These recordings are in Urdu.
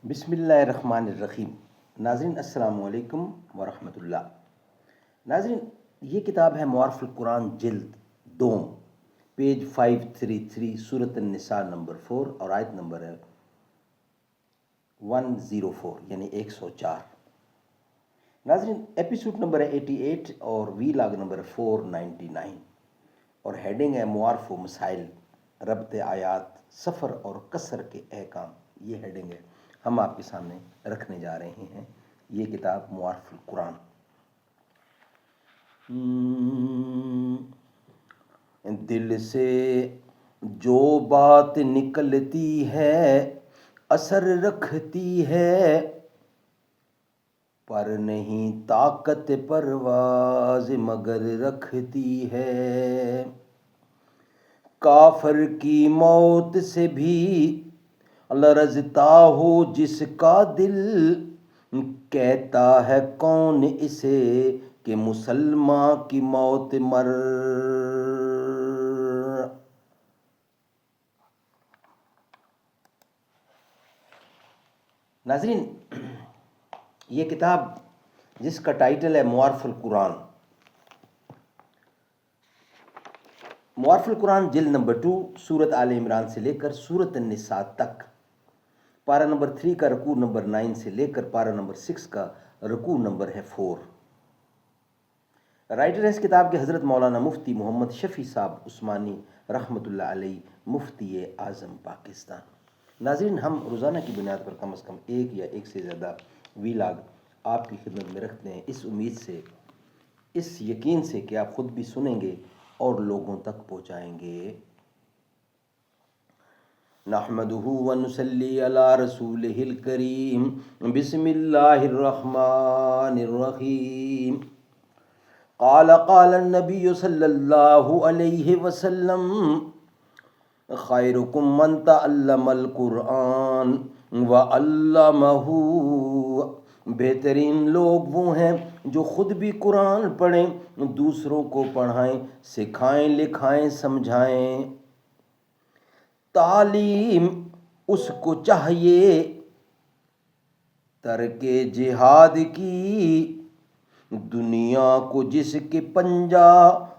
بسم اللہ الرحمن الرحیم۔ ناظرین السلام علیکم ورحمۃ اللہ۔ ناظرین، یہ کتاب ہے معارف القرآن جلد دوم، پیج 533، سورۃ النساء نمبر 4 اور آیت نمبر ہے 104 یعنی 104۔ ناظرین، ایپیسوڈ نمبر ہے 88 اور وی لاگ نمبر 499 اور ہیڈنگ ہے معارف و مسائل، ربط آیات، سفر اور قصر کے احکام۔ یہ ہیڈنگ ہے، ہم آپ کے سامنے رکھنے جا رہے ہیں یہ کتاب معارف القرآن۔ دل سے جو بات نکلتی ہے اثر رکھتی ہے، پر نہیں طاقت پرواز مگر رکھتی ہے۔ کافر کی موت سے بھی لرزتا ہو جس کا دل، کہتا ہے کون اسے کہ مسلمان کی موت مر۔ ناظرین، یہ کتاب جس کا ٹائٹل ہے معارف القرآن، معارف القرآن جلد نمبر 2، سورۃ آل عمران سے لے کر سورۃ النساء تک، پارہ نمبر 3 کا رکوع نمبر 9 سے لے کر پارہ نمبر 6 کا رکوع نمبر ہے 4۔ رائٹر ہے اس کتاب کے حضرت مولانا مفتی محمد شفیع صاحب عثمانی رحمۃ اللہ علیہ، مفتی اعظم پاکستان۔ ناظرین، ہم روزانہ کی بنیاد پر کم از کم ایک یا ایک سے زیادہ ویلاگ آپ کی خدمت میں رکھتے ہیں، اس امید سے، اس یقین سے کہ آپ خود بھی سنیں گے اور لوگوں تک پہنچائیں گے۔ نحمدہ ونصلی علی رسولہ الکریم، بسم اللہ الرحمن الرحیم۔ قال النبی صلی اللہ علیہ وسلم، خیرکم من تعلم القرآن وعلمہ۔ بہترین لوگ وہ ہیں جو خود بھی قرآن پڑھیں، دوسروں کو پڑھائیں، سکھائیں، لکھائیں، سمجھائیں۔ تعلیم اس کو چاہیے ترک جہاد کی، دنیا کو جس کے پنجہ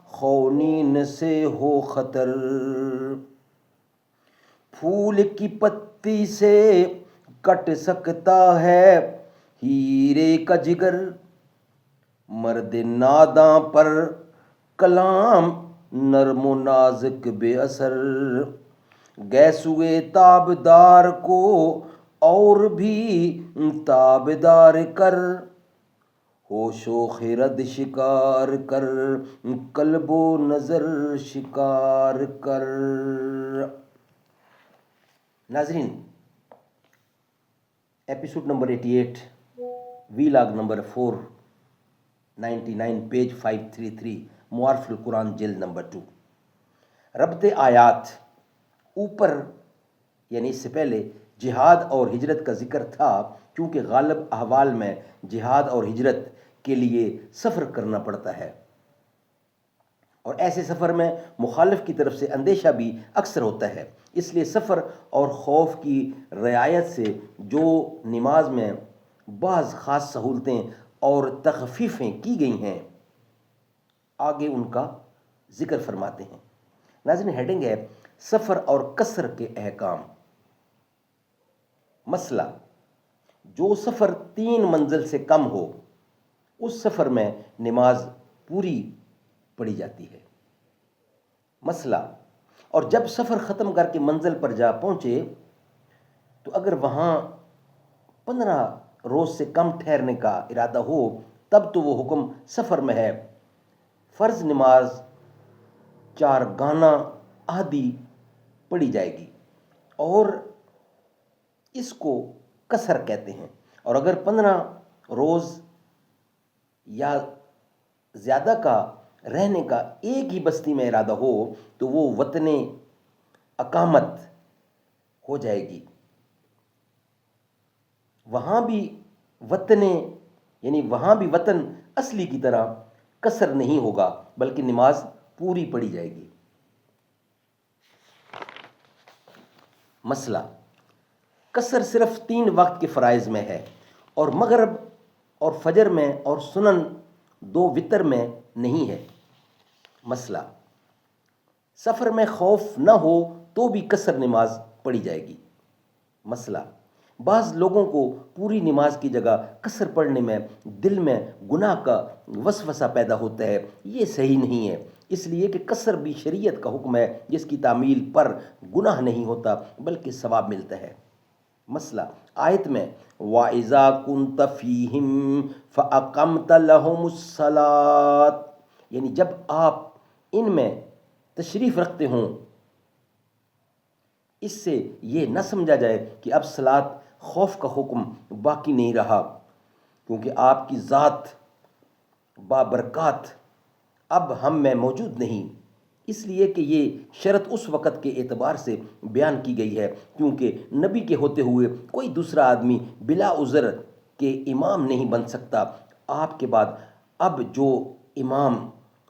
خونین سے ہو خطر۔ پھول کی پتی سے کٹ سکتا ہے ہیرے کا جگر، مرد ناداں پر کلام نرم و نازک بے اثر۔ گیسوئے تابدار کو اور بھی تابدار کر، ہوش و خرد شکار کر، قلب و نظر شکار کر۔ ناظرین، ایپیسوڈ نمبر 88، وی لاگ نمبر 499، پیج 533، معارف القرآن جلد نمبر 2۔ ربط آیات، اوپر یعنی اس سے پہلے جہاد اور ہجرت کا ذکر تھا، کیونکہ غالب احوال میں جہاد اور ہجرت کے لیے سفر کرنا پڑتا ہے، اور ایسے سفر میں مخالف کی طرف سے اندیشہ بھی اکثر ہوتا ہے۔ اس لیے سفر اور خوف کی رعایت سے جو نماز میں بعض خاص سہولتیں اور تخفیفیں کی گئی ہیں، آگے ان کا ذکر فرماتے ہیں۔ ناظرین، ہیڈنگ ہے سفر اور قصر کے احکام۔ مسئلہ: جو سفر 3 منزل سے کم ہو اس سفر میں نماز پوری پڑھی جاتی ہے۔ مسئلہ: اور جب سفر ختم کر کے منزل پر جا پہنچے تو اگر وہاں 15 روز سے کم ٹھہرنے کا ارادہ ہو تب تو وہ حکم سفر میں ہے، فرض نماز 4 گانا آدھی پڑھی جائے گی اور اس کو قصر کہتے ہیں۔ اور اگر 15 روز یا زیادہ کا رہنے کا ایک ہی بستی میں ارادہ ہو تو وہ وطن اقامت ہو جائے گی۔ وہاں بھی وطن اصلی کی طرح قصر نہیں ہوگا بلکہ نماز پوری پڑھی جائے گی۔ مسئلہ: قصر صرف 3 وقت کے فرائض میں ہے، اور مغرب اور فجر میں اور سنن 2 وتر میں نہیں ہے۔ مسئلہ: سفر میں خوف نہ ہو تو بھی قصر نماز پڑھی جائے گی۔ مسئلہ: بعض لوگوں کو پوری نماز کی جگہ قصر پڑھنے میں دل میں گناہ کا وسوسہ پیدا ہوتا ہے، یہ صحیح نہیں ہے، اس لیے کہ قصر بھی شریعت کا حکم ہے جس کی تعمیل پر گناہ نہیں ہوتا بلکہ ثواب ملتا ہے۔ مسئلہ: آیت میں وَإِذَا كُنْتَ فِيهِمْ فَأَقَمْتَ لَهُمُ الصَّلَاةَ، یعنی جب آپ ان میں تشریف رکھتے ہوں، اس سے یہ نہ سمجھا جائے کہ اب صلاۃ خوف کا حکم باقی نہیں رہا، کیونکہ آپ کی ذات بابرکات اب ہم میں موجود نہیں، اس لیے کہ یہ شرط اس وقت کے اعتبار سے بیان کی گئی ہے کیونکہ نبی کے ہوتے ہوئے کوئی دوسرا آدمی بلا عذر کے امام نہیں بن سکتا۔ آپ کے بعد اب جو امام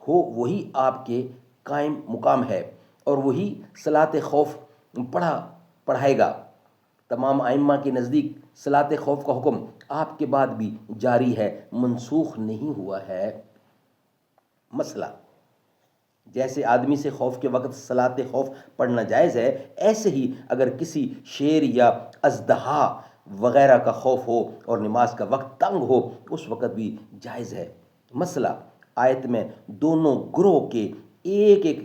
ہو وہی آپ کے قائم مقام ہے اور وہی صلاۃ خوف پڑھائے گا۔ تمام ائمہ کے نزدیک صلاۃ خوف کا حکم آپ کے بعد بھی جاری ہے، منسوخ نہیں ہوا ہے۔ مسئلہ: جیسے آدمی سے خوف کے وقت صلاۃ خوف پڑھنا جائز ہے، ایسے ہی اگر کسی شیر یا اژدہا وغیرہ کا خوف ہو اور نماز کا وقت تنگ ہو اس وقت بھی جائز ہے۔ مسئلہ: آیت میں دونوں گروہ کے ایک ایک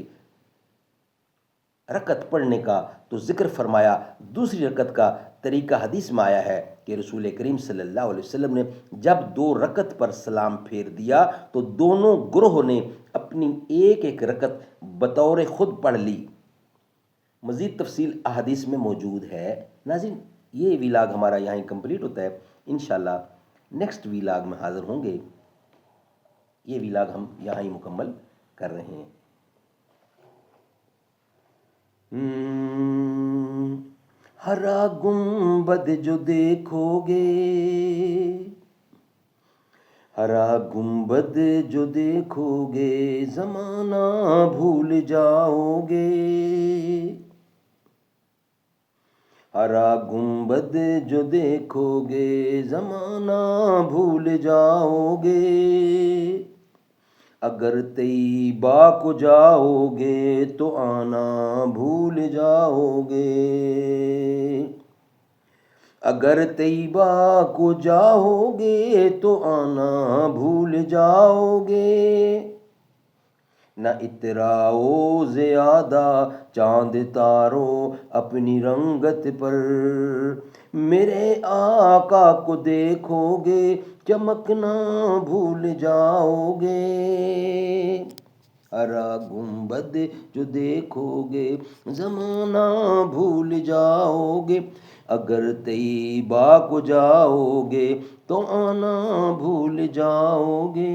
رکعت پڑھنے کا تو ذکر فرمایا، دوسری رکعت کا طریقہ حدیث میں آیا ہے کہ رسول کریم صلی اللہ علیہ وسلم نے جب 2 رکعت پر سلام پھیر دیا تو دونوں گروہ نے اپنی ایک ایک رکعت بطور خود پڑھ لی۔ مزید تفصیل احادیث میں موجود ہے۔ ناظرین، یہ ویلاگ ہمارا یہاں ہی کمپلیٹ ہوتا ہے، انشاءاللہ نیکسٹ ویلاگ میں حاضر ہوں گے۔ یہ ویلاگ ہم یہاں ہی مکمل کر رہے ہیں۔ ہرا گنبد جو دیکھو گے، ہرا گنبد جو دیکھو گے زمانہ بھول جاؤ گے، ہرا گنبد جو دیکھو گے زمانہ بھول جاؤ گے، اگر طیبہ کو جاؤ گے تو آنا بھول جاؤ گے، اگر طیبہ کو جاؤ گے تو آنا بھول جاؤ گے، نہ اتراؤ زیادہ چاند تارو اپنی رنگت پر، میرے آقا کو دیکھو گے چمکنا بھول جاؤ گے، ہرا گنبد جو دیکھو گے زمانہ بھول جاؤ گے، اگر طیبہ کو جاؤ گے تو آنا بھول جاؤ گے۔